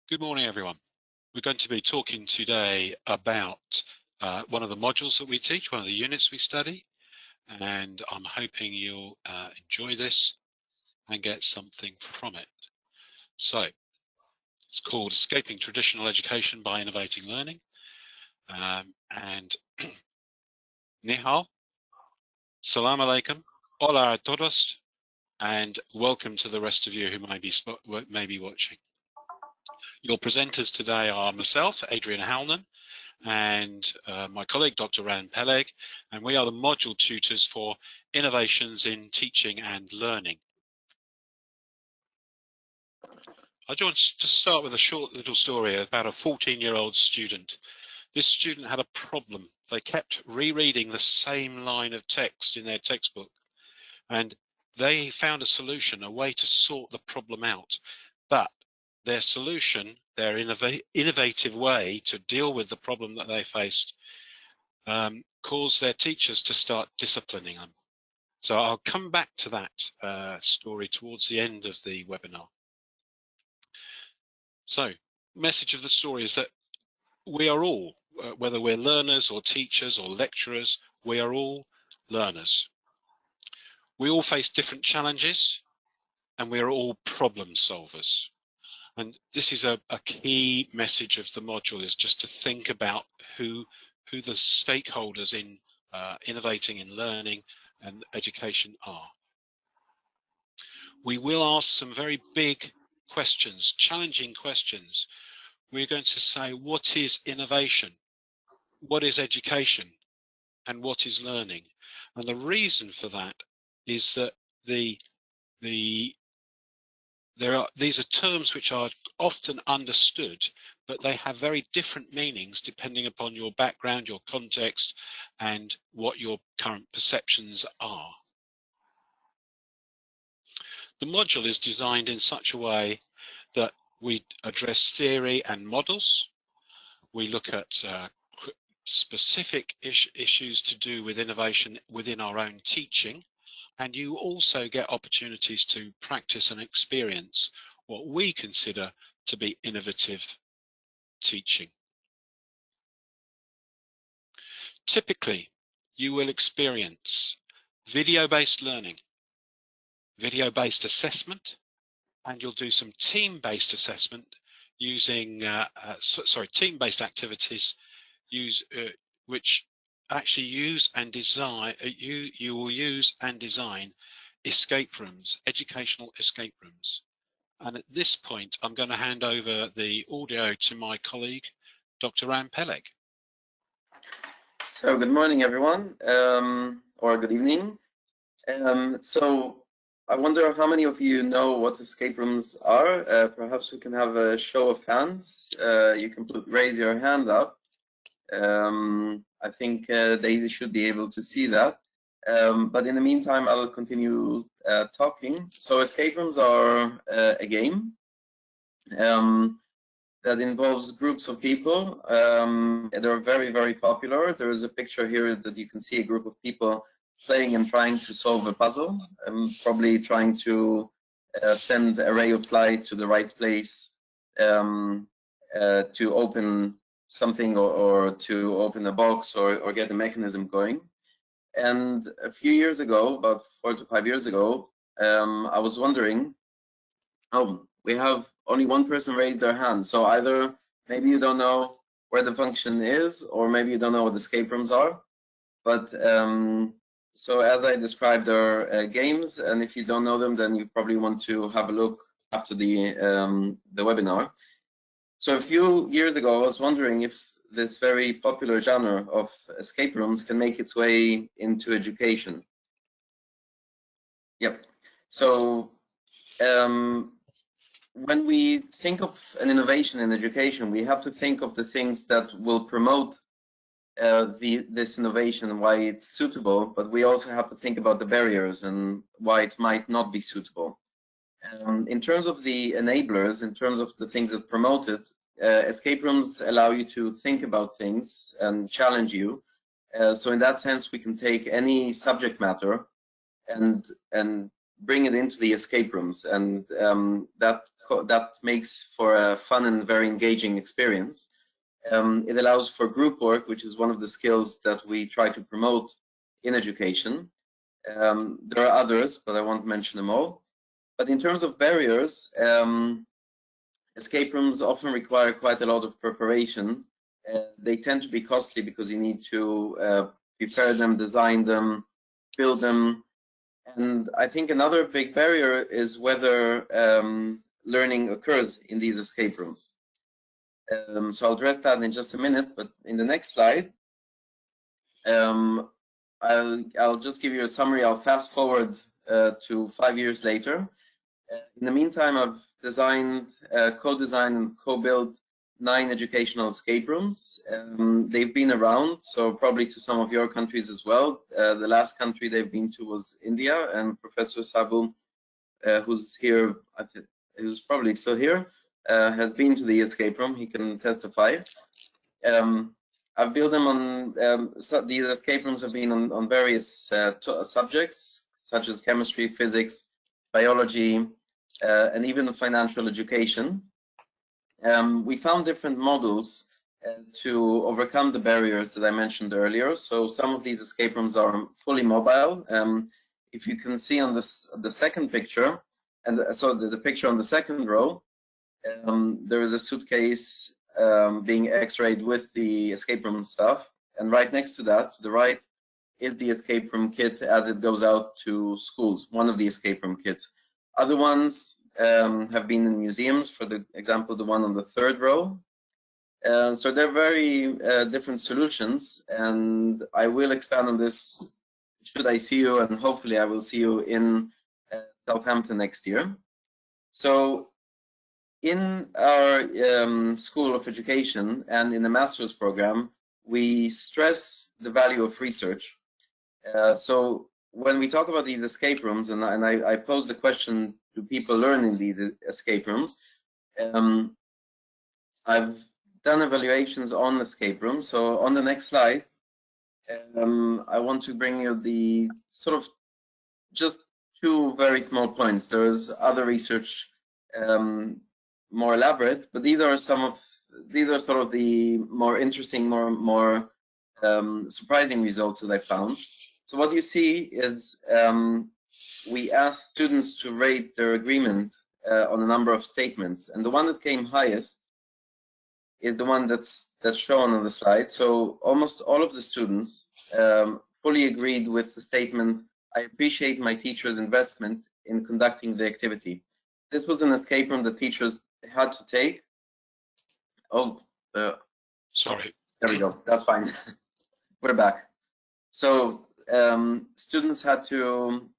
Good morning, everyone. We're going to be talking today about one of the modules that we teach, one of the units we study, and I'm hoping you'll enjoy this and get something from it. So it's called Escaping Traditional Education by Innovating Learning. And ni hao, salam alaikum, hola a todos, and welcome to the rest of you who may be watching. Your presenters today are myself, Adrian Howland, and my colleague, Dr. Ran Peleg, and we are the module tutors for innovations in teaching and learning. I just to start with a short little story about a 14-year-old student. This student had a problem. They kept rereading the same line of text in their textbook, and they found a solution, a way to sort the problem out. But their solution, their innovative way to deal with the problem that they faced, caused their teachers to start disciplining them. So I'll come back to that story towards the end of the webinar. So, message of the story is that we are all, whether we're learners or teachers or lecturers, we are all learners. We all face different challenges, and we are all problem solvers. And this is a key message of the module, is just to think about who the stakeholders in innovating in learning and education are. We will ask some very big questions, challenging questions. We're going to say, what is innovation? What is education? And what is learning? And the reason for that is that these are terms which are often understood, but they have very different meanings depending upon your background, your context, and what your current perceptions are. The module is designed in such a way that we address theory and models. We look at specific issues to do with innovation within our own teaching. And you also get opportunities to practice and experience what we consider to be innovative teaching. Typically, you will experience video-based learning, video-based assessment, and you'll do some team-based assessment using, team-based activities which actually use and design, you will use and design escape rooms, educational escape rooms. And at this point, I'm going to hand over the audio to my colleague, Dr. Ran Peleg. So good morning, everyone, or good evening. So I wonder how many of you know what escape rooms are. Perhaps we can have a show of hands. You can raise your hand up. I think Daisy should be able to see that. But in the meantime, I'll continue talking. So escape rooms are a game that involves groups of people. They're very, very popular. There is a picture here that you can see a group of people playing and trying to solve a puzzle, probably trying to send a ray of light to the right place to open something or to open a box or get a mechanism going. And a few years ago, about 4 to 5 years ago, I was wondering, we have only one person raised their hand. So either maybe you don't know where the function is, or maybe you don't know what escape rooms are. But so as I described, there are games, and if you don't know them, then you probably want to have a look after the webinar. So a few years ago, I was wondering if this very popular genre of escape rooms can make its way into education. Yep. So when we think of an innovation in education, we have to think of the things that will promote this innovation and why it's suitable, but we also have to think about the barriers and why it might not be suitable. In terms of the enablers, in terms of the things that promote it, escape rooms allow you to think about things and challenge you. So in that sense, we can take any subject matter and bring it into the escape rooms, and that that makes for a fun and very engaging experience. It allows for group work, which is one of the skills that we try to promote in education. There are others, but I won't mention them all. But in terms of barriers, escape rooms often require quite a lot of preparation. They tend to be costly because you need to prepare them, design them, build them. And I think another big barrier is whether learning occurs in these escape rooms. So I'll address that in just a minute, but in the next slide, I'll just give you a summary. I'll fast forward to 5 years later. In the meantime, I've designed, co-designed and co-built 9 educational escape rooms. They've been around, so probably to some of your countries as well. The last country they've been to was India, and Professor Sabu, who's here, who's probably still here, has been to the escape room. He can testify. I've built them on, so these escape rooms have been on various subjects, such as chemistry, physics, biology, and even financial education. We found different models to overcome the barriers that I mentioned earlier. So some of these escape rooms are fully mobile. If you can see on this, the second picture, and so the picture on the second row, there is a suitcase being x-rayed with the escape room stuff. And right next to that, to the right, is the escape room kit as it goes out to schools, one of the escape room kits. Other ones have been in museums, for the example, the one on the third row. So they're very different solutions, and I will expand on this should I see you, and hopefully I will see you in Southampton next year. So in our School of Education and in the master's program, we stress the value of research. So when we talk about these escape rooms, and I pose the question, do people learn in these escape rooms? I've done evaluations on escape rooms. So on the next slide, I want to bring you the sort of just 2 very small points. There's other research more elaborate, but these are sort of the more interesting, more surprising results that I found. So what you see is we asked students to rate their agreement on a number of statements, and the one that came highest is the one that's shown on the slide. So almost all of the students fully agreed with the statement, "I appreciate my teacher's investment in conducting the activity." This was an escape room the teachers had to take. Oh, sorry. There we go. That's fine. We're back. So students had to,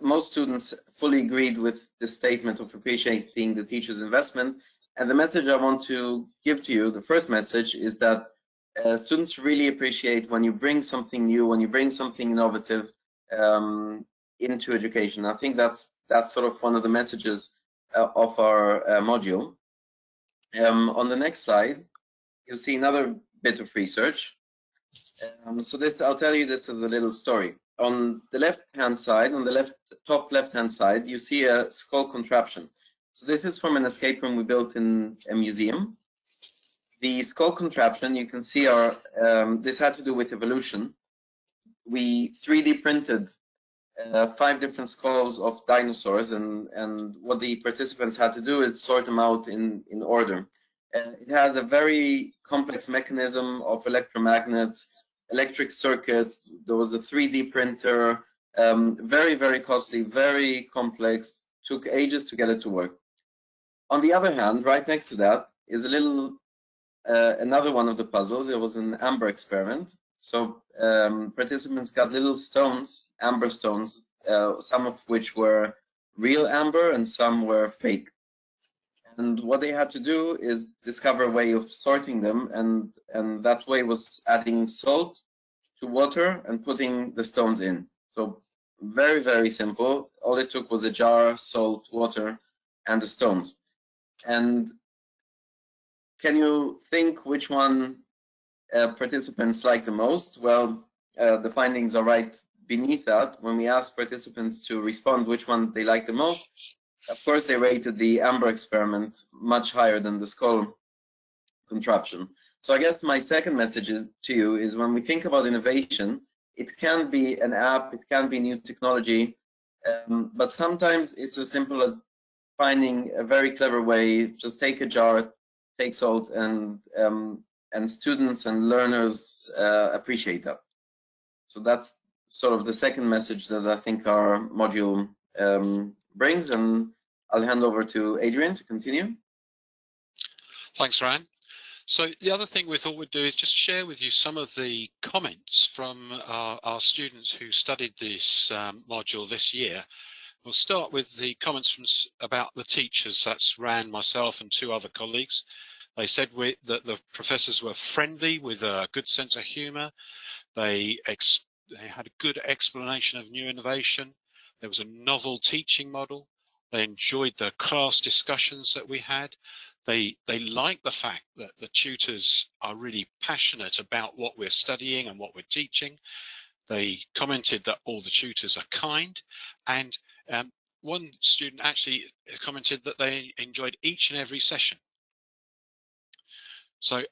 most students fully agreed with the statement of appreciating the teacher's investment. And the message I want to give to you, the first message, is that students really appreciate when you bring something new, when you bring something innovative into education. I think that's sort of one of the messages of our module. On the next slide, you'll see another bit of research. So this, I'll tell you this as a little story. On the left-hand side, on the top left-hand side, you see a skull contraption. So this is from an escape room we built in a museum. The skull contraption, you can see, this had to do with evolution. We 3D printed 5 different skulls of dinosaurs, and what the participants had to do is sort them out in order. It has a very complex mechanism of electromagnets, electric circuits. There was a 3D printer, very, very costly, very complex, took ages to get it to work. On the other hand, right next to that is a little, another one of the puzzles. It was an amber experiment. So participants got little stones, amber stones, some of which were real amber and some were fake. And what they had to do is discover a way of sorting them, and that way was adding salt to water and putting the stones in. So very, very simple. All it took was a jar, salt, water, and the stones. And can you think which one participants like the most? Well, the findings are right beneath that. When we asked participants to respond which one they like the most, Of course, they rated the Amber experiment much higher than the skull contraption. So I guess my second message to you is, when we think about innovation, it can be an app, it can be new technology, but sometimes it's as simple as finding a very clever way. Just take a jar, take salt, and students and learners appreciate that. So that's sort of the second message that I think our module brings, and I'll hand over to Adrian to continue. Thanks, Ryan. So the other thing we thought we'd do is just share with you some of the comments from our students who studied this module this year. We'll start with the comments about the teachers. That's Ryan, myself, and two other colleagues. They said that the professors were friendly with a good sense of humour. They had a good explanation of new innovation. There was a novel teaching model. They enjoyed the class discussions that we had. They like the fact that the tutors are really passionate about what we're studying and what we're teaching. They commented that all the tutors are kind, and one student actually commented that they enjoyed each and every session. So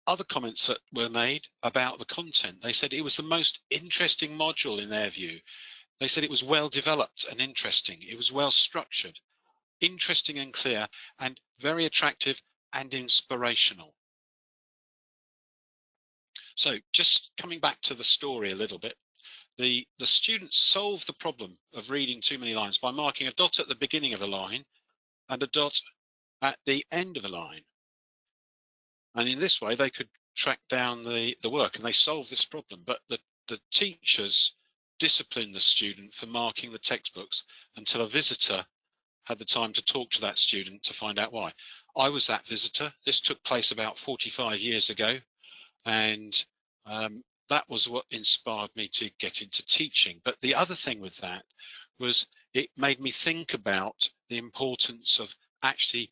other comments that were made about the content, they said it was the most interesting module in their view. They said it was well developed and interesting. It was well structured, interesting and clear, and very attractive and inspirational. So just coming back to the story a little bit, the students solved the problem of reading too many lines by marking a dot at the beginning of a line and a dot at the end of a line. And in this way, they could track down the work, and they solved this problem. But the teachers disciplined the student for marking the textbooks until a visitor had the time to talk to that student to find out why. I was that visitor. This took place about 45 years ago, and that was what inspired me to get into teaching. But the other thing with that was it made me think about the importance of actually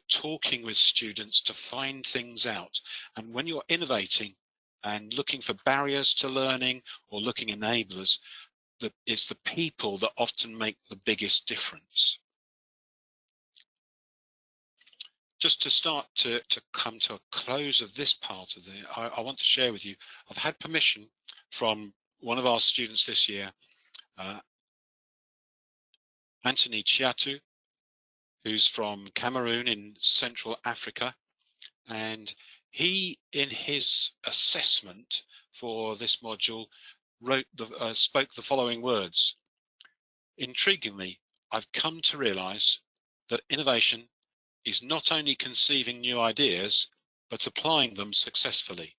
talking with students to find things out. And when you're innovating and looking for barriers to learning or looking enablers, it's the people that often make the biggest difference. Just to start to come to a close of this part of I want to share with you, I've had permission from one of our students this year, Anthony Chiatu, who's from Cameroon in Central Africa, and he, in his assessment for this module, spoke the following words. Intriguingly, I've come to realize that innovation is not only conceiving new ideas, but applying them successfully,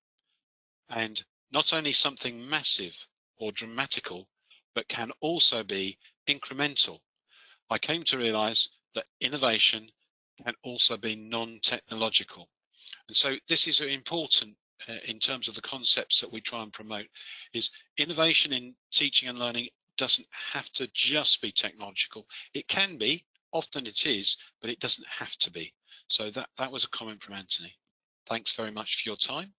and not only something massive or dramatical, but can also be incremental. I came to realize that innovation can also be non-technological. And so this is important in terms of the concepts that we try and promote, is innovation in teaching and learning doesn't have to just be technological. It can be, often it is, but it doesn't have to be. So that was a comment from Anthony. Thanks very much for your time.